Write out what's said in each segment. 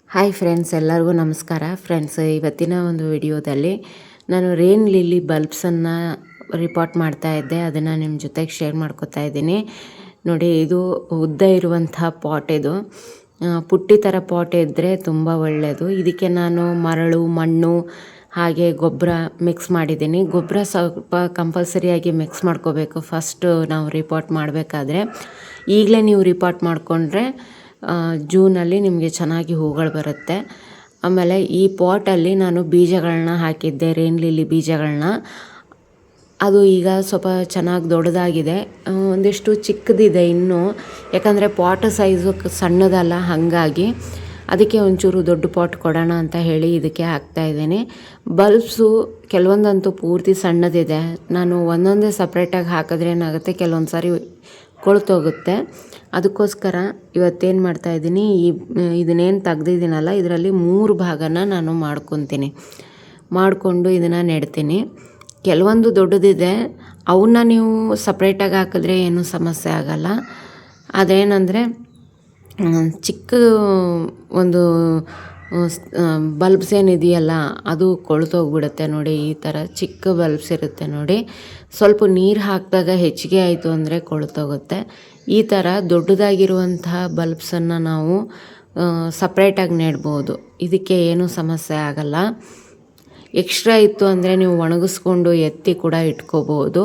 Hi friends, ಎಲ್ಲರಿಗೂ ನಮಸ್ಕಾರ. Friends, ಇವತ್ತಿನ ಒಂದು ವಿಡಿಯೋದಲ್ಲಿ ನಾನು ರೇನ್ ಲಿಲ್ಲಿ ಬಲ್ಬ್ಸನ್ನು ರಿಪೋರ್ಟ್ ಮಾಡ್ತಾ ಇದ್ದೆ. ಅದನ್ನು ನಿಮ್ಮ ಜೊತೆಗೆ ಶೇರ್ ಮಾಡ್ಕೊತಾ ಇದ್ದೀನಿ. ನೋಡಿ, ಇದು ಉದ್ದ ಇರುವಂಥ ಪಾಟ್. ಇದು ಪುಟ್ಟಿ ಥರ ಪಾಟ್ ಇದ್ದರೆ ತುಂಬ ಒಳ್ಳೆಯದು. ಇದಕ್ಕೆ ನಾನು ಮರಳು, ಮಣ್ಣು ಹಾಗೆ ಗೊಬ್ಬರ ಮಿಕ್ಸ್ ಮಾಡಿದ್ದೀನಿ. ಗೊಬ್ಬರ ಸ್ವಲ್ಪ ಕಂಪಲ್ಸರಿಯಾಗಿ ಮಿಕ್ಸ್ ಮಾಡ್ಕೋಬೇಕು ಫಸ್ಟು ನಾವು ರಿಪೋರ್ಟ್ ಮಾಡಬೇಕಾದ್ರೆ. ಈಗಲೇ ನೀವು ರಿಪೋರ್ಟ್ ಮಾಡಿಕೊಂಡ್ರೆ ಜೂನಲ್ಲಿ ನಿಮಗೆ ಚೆನ್ನಾಗಿ ಹೂಗಳು ಬರುತ್ತೆ. ಆಮೇಲೆ ಈ ಪಾಟಲ್ಲಿ ನಾನು ಬೀಜಗಳನ್ನ ಹಾಕಿದ್ದೆ, ರೇನ್ ಲಿಲ್ಲಿ ಬೀಜಗಳನ್ನ. ಅದು ಈಗ ಸ್ವಲ್ಪ ಚೆನ್ನಾಗಿ ದೊಡ್ಡದಾಗಿದೆ. ಒಂದಿಷ್ಟು ಚಿಕ್ಕದಿದೆ ಇನ್ನೂ, ಯಾಕಂದರೆ ಪಾಟ್ ಸೈಜು ಸಣ್ಣದಲ್ಲ, ಹಾಗಾಗಿ ಅದಕ್ಕೆ ಒಂಚೂರು ದೊಡ್ಡ ಪಾಟ್ ಕೊಡೋಣ ಅಂತ ಹೇಳಿ ಇದಕ್ಕೆ ಹಾಕ್ತಾಯಿದ್ದೀನಿ. ಬಲ್ಬ್ಸು ಕೆಲವೊಂದಂತೂ ಪೂರ್ತಿ ಸಣ್ಣದಿದೆ. ನಾನು ಒಂದೊಂದೇ ಸಪ್ರೇಟಾಗಿ ಹಾಕಿದ್ರೆ ಏನಾಗುತ್ತೆ, ಕೆಲವೊಂದು ಸಾರಿ ಕೊಳ್ತೋಗುತ್ತೆ. ಅದಕ್ಕೋಸ್ಕರ ಇವತ್ತೇನು ಮಾಡ್ತಾಯಿದ್ದೀನಿ, ಇದನ್ನೇನು ತೆಗ್ದಿದ್ದೀನಲ್ಲ, ಇದರಲ್ಲಿ 3 ಭಾಗನ ನಾನು ಮಾಡಿಕೊಂಡು ಇದನ್ನು ನೆಡ್ತೀನಿ. ಕೆಲವೊಂದು ದೊಡ್ಡದಿದೆ, ಅವನ್ನ ನೀವು ಸಪ್ರೇಟಾಗಿ ಹಾಕಿದ್ರೆ ಏನೂ ಸಮಸ್ಯೆ ಆಗೋಲ್ಲ. ಅದೇನೆಂದರೆ ಚಿಕ್ಕ ಒಂದು ಬಲ್ಬ್ಸ್ ಏನಿದೆಯಲ್ಲ ಅದು ಕೊಳ್ತೋಗ್ಬಿಡುತ್ತೆ. ನೋಡಿ, ಈ ಥರ ಚಿಕ್ಕ ಬಲ್ಬ್ಸ್ ಇರುತ್ತೆ ನೋಡಿ. ಸ್ವಲ್ಪ ನೀರು ಹಾಕಿದಾಗ ಹೆಚ್ಚಿಗೆ ಆಯಿತು ಅಂದರೆ ಕೊಳ್ತೋಗುತ್ತೆ. ಈ ಥರ ದೊಡ್ಡದಾಗಿರುವಂತಹ ಬಲ್ಬ್ಸನ್ನು ನಾವು ಸಪ್ರೇಟಾಗಿ ನೆಡ್ಬೋದು. ಇದಕ್ಕೆ ಏನೂ ಸಮಸ್ಯೆ ಆಗಲ್ಲ. ಎಕ್ಸ್ಟ್ರಾ ಇತ್ತು ಅಂದರೆ ನೀವು ಒಣಗಿಸ್ಕೊಂಡು ಎತ್ತಿ ಕೂಡ ಇಟ್ಕೋಬೋದು,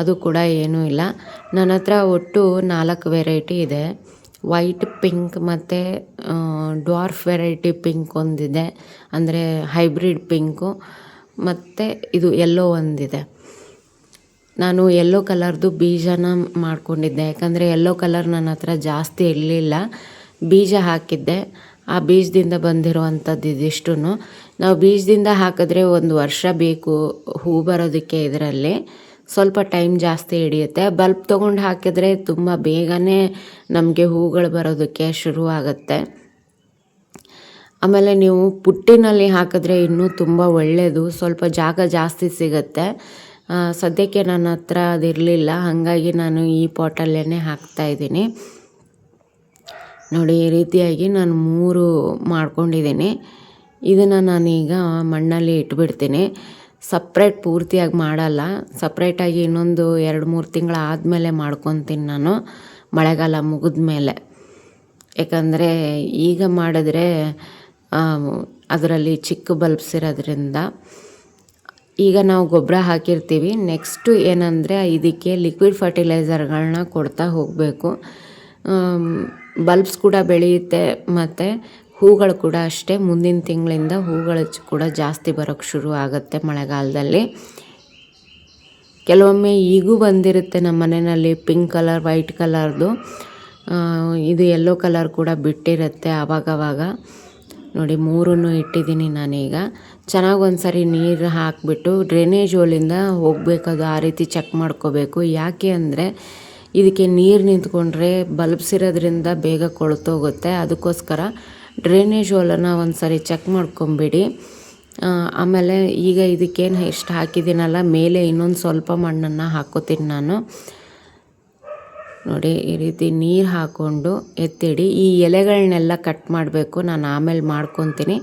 ಅದು ಕೂಡ ಏನೂ ಇಲ್ಲ. ನನ್ನ ಹತ್ರ ಒಟ್ಟು 4 ವೆರೈಟಿ ಇದೆ. ವೈಟ್, ಪಿಂಕ್ ಮತ್ತು ಡ್ವಾರ್ಫ್ ವೆರೈಟಿ ಪಿಂಕ್ ಒಂದಿದೆ, ಅಂದರೆ ಹೈಬ್ರಿಡ್ ಪಿಂಕು, ಮತ್ತು ಇದು ಯೆಲ್ಲೋ ಒಂದಿದೆ. ನಾನು ಯೆಲ್ಲೋ ಕಲರ್ದು ಬೀಜನ ಮಾಡ್ಕೊಂಡಿದ್ದೆ, ಯಾಕಂದರೆ ಯೆಲ್ಲೋ ಕಲರ್ ನನ್ನ ಹತ್ರ ಜಾಸ್ತಿ ಇರಲಿಲ್ಲ. ಬೀಜ ಹಾಕಿದ್ದೆ, ಆ ಬೀಜದಿಂದ ಬಂದಿರುವಂಥದ್ದು ಇದಿಷ್ಟು. ನಾವು ಬೀಜದಿಂದ ಹಾಕಿದ್ರೆ 1 ವರ್ಷ ಬೇಕು ಹೂ ಬರೋದಕ್ಕೆ. ಇದರಲ್ಲಿ ಸ್ವಲ್ಪ ಟೈಮ್ ಜಾಸ್ತಿ ಹಿಡಿಯುತ್ತೆ. ಬಲ್ಬ್ ತೊಗೊಂಡು ಹಾಕಿದರೆ ತುಂಬ ಬೇಗನೆ ನಮಗೆ ಹೂಗಳು ಬರೋದಕ್ಕೆ ಶುರುವಾಗುತ್ತೆ. ಆಮೇಲೆ ನೀವು ಪುಟ್ಟಿನಲ್ಲಿ ಹಾಕಿದ್ರೆ ಇನ್ನೂ ತುಂಬ ಒಳ್ಳೆಯದು, ಸ್ವಲ್ಪ ಜಾಗ ಜಾಸ್ತಿ ಸಿಗುತ್ತೆ. ಸದ್ಯಕ್ಕೆ ನನ್ನ ಹತ್ರ ಅದಿರಲಿಲ್ಲ, ಹಾಗಾಗಿ ನಾನು ಈ ಪಾಟಲ್ಲೇ ಹಾಕ್ತಾಯಿದ್ದೀನಿ. ನೋಡಿ, ಈ ರೀತಿಯಾಗಿ ನಾನು 3 ಮಾಡ್ಕೊಂಡಿದ್ದೀನಿ. ಇದನ್ನು ನಾನೀಗ ಮಣ್ಣಲ್ಲಿ ಇಟ್ಬಿಡ್ತೀನಿ. ಸಪ್ರೇಟ್ ಪೂರ್ತಿಯಾಗಿ ಮಾಡಲ್ಲ, ಸಪ್ರೇಟಾಗಿ ಇನ್ನೊಂದು 2-3 ತಿಂಗಳು ಆದಮೇಲೆ ಮಾಡ್ಕೊತೀನಿ ನಾನು, ಮಳೆಗಾಲ ಮುಗಿದ ಮೇಲೆ. ಯಾಕಂದರೆ ಈಗ ಮಾಡಿದ್ರೆ ಅದರಲ್ಲಿ ಚಿಕ್ಕ ಬಲ್ಬ್ಸ್ ಇರೋದ್ರಿಂದ. ಈಗ ನಾವು ಗೊಬ್ಬರ ಹಾಕಿರ್ತೀವಿ. ನೆಕ್ಸ್ಟು ಏನಂದರೆ ಇದಕ್ಕೆ ಲಿಕ್ವಿಡ್ ಫರ್ಟಿಲೈಸರ್ಗಳನ್ನ ಕೊಡ್ತಾ ಹೋಗಬೇಕು. ಬಲ್ಬ್ಸ್ ಕೂಡ ಬೆಳೆಯುತ್ತೆ ಮತ್ತು ಹೂಗಳು ಕೂಡ ಅಷ್ಟೇ. ಮುಂದಿನ ತಿಂಗಳಿಂದ ಹೂಗಳು ಕೂಡ ಜಾಸ್ತಿ ಬರೋಕ್ಕೆ ಶುರು ಆಗುತ್ತೆ ಮಳೆಗಾಲದಲ್ಲಿ. ಕೆಲವೊಮ್ಮೆ ಈಗೂ ಬಂದಿರುತ್ತೆ ನಮ್ಮ ಮನೆಯಲ್ಲಿ ಪಿಂಕ್ ಕಲರ್, ವೈಟ್ ಕಲರ್ದು. ಇದು ಯೆಲ್ಲೋ ಕಲರ್ ಕೂಡ ಬಿಟ್ಟಿರುತ್ತೆ ಆವಾಗವಾಗ. ನೋಡಿ, 3 ಇಟ್ಟಿದ್ದೀನಿ ನಾನೀಗ. ಚೆನ್ನಾಗಿ ಒಂದು ಸರಿ ನೀರು ಹಾಕಿಬಿಟ್ಟು ಡ್ರೈನೇಜ್ ಹೋಲಿಂದ ಹೋಗಬೇಕದು, ಆ ರೀತಿ ಚೆಕ್ ಮಾಡ್ಕೋಬೇಕು. ಯಾಕೆ ಅಂದರೆ ಇದಕ್ಕೆ ನೀರು ನಿಂತ್ಕೊಂಡ್ರೆ ಬಲ್ಬ್ಸ್ ಇರೋದ್ರಿಂದ ಬೇಗ ಕೊಳ್ತೋಗುತ್ತೆ. ಅದಕ್ಕೋಸ್ಕರ ಡ್ರೈನೇಜ್ ಹೋಲನ್ನು ಒಂದು ಸರಿ ಚೆಕ್ ಮಾಡ್ಕೊಂಬಿಡಿ. ಆಮೇಲೆ ಈಗ ಇದಕ್ಕೇನು ಎಷ್ಟು ಹಾಕಿದ್ದೀನಲ್ಲ, ಮೇಲೆ ಇನ್ನೊಂದು ಸ್ವಲ್ಪ ಮಣ್ಣನ್ನು ಹಾಕೋತೀನಿ ನಾನು. ನೋಡಿ, ಈ ರೀತಿ ನೀರು ಹಾಕ್ಕೊಂಡು ಎತ್ತಿಡಿ. ಈ ಎಲೆಗಳನ್ನೆಲ್ಲ ಕಟ್ ಮಾಡಬೇಕು, ನಾನು ಆಮೇಲೆ ಮಾಡ್ಕೊತೀನಿ.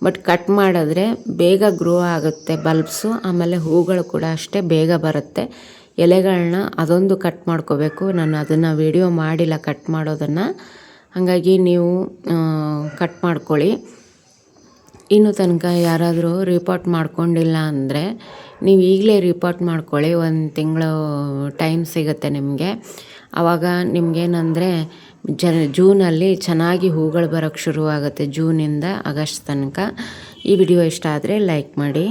ಬಟ್ ಕಟ್ ಮಾಡಿದ್ರೆ ಬೇಗ ಗ್ರೋ ಆಗುತ್ತೆ ಬಲ್ಬ್ಸು. ಆಮೇಲೆ ಹೂಗಳು ಕೂಡ ಅಷ್ಟೇ ಬೇಗ ಬರುತ್ತೆ. ಎಲೆಗಳನ್ನ ಅದೊಂದು ಕಟ್ ಮಾಡ್ಕೋಬೇಕು. ನಾನು ಅದನ್ನು ವಿಡಿಯೋ ಮಾಡಿಲ್ಲ ಕಟ್ ಮಾಡೋದನ್ನು, ಹಾಗಾಗಿ ನೀವು ಕಟ್ ಮಾಡ್ಕೊಳ್ಳಿ. ಇನ್ನು ತನಕ ಯಾರಾದರೂ ರಿಪೋರ್ಟ್ ಮಾಡ್ಕೊಂಡಿಲ್ಲ ಅಂದರೆ ನೀವು ಈಗಲೇ ರಿಪೋರ್ಟ್ ಮಾಡ್ಕೊಳ್ಳಿ. 1 ತಿಂಗಳು ಟೈಮ್ ಸಿಗುತ್ತೆ ನಿಮಗೆ. ಆವಾಗ ನಿಮಗೇನಂದರೆ ಜೂನಲ್ಲಿ ಚೆನ್ನಾಗಿ ಹೂಗಳು ಬರೋಕ್ಕೆ ಶುರುವಾಗುತ್ತೆ, ಜೂನಿಂದ ಆಗಸ್ಟ್ ತನಕ. ಈ ವಿಡಿಯೋ ಇಷ್ಟ ಆದರೆ ಲೈಕ್ ಮಾಡಿ.